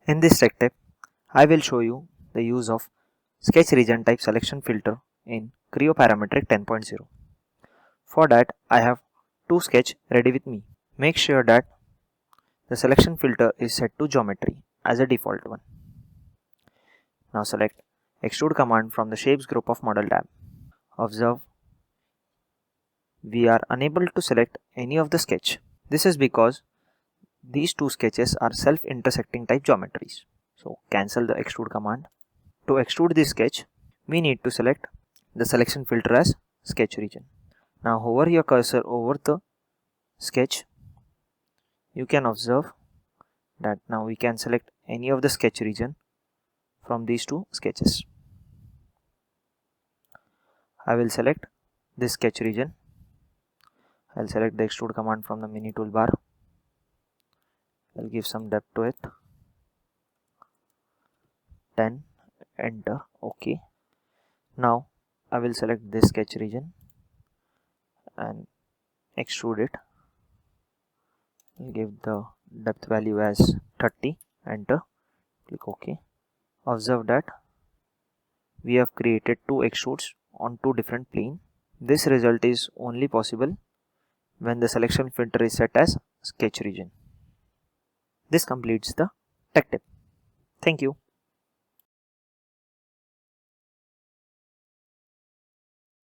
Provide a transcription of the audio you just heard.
In this tech tip, I will show you the use of sketch region type selection filter in CREO Parametric 10.0. For that, I have two sketch ready with me. Make sure that the selection filter is set to geometry as a default one. Now select Extrude command from the Shapes group of Model tab. Observe, we are unable to select any of the sketch. This is because these two sketches are self-intersecting type geometries. So cancel the Extrude command. To extrude this sketch, we need to select the selection filter as sketch region. Now hover your cursor over the sketch. You can observe that now we can select any of the sketch region from these two sketches. I will select this sketch region. I'll select the extrude command from the mini toolbar. I'll give some depth to it. 10. Enter. OK. Now I will select this sketch region and extrude it. I'll give the depth value as 30. Enter. Click OK. Observe that we have created two extrudes on two different planes. This result is only possible when the selection filter is set as sketch region. This completes the tech tip. Thank you.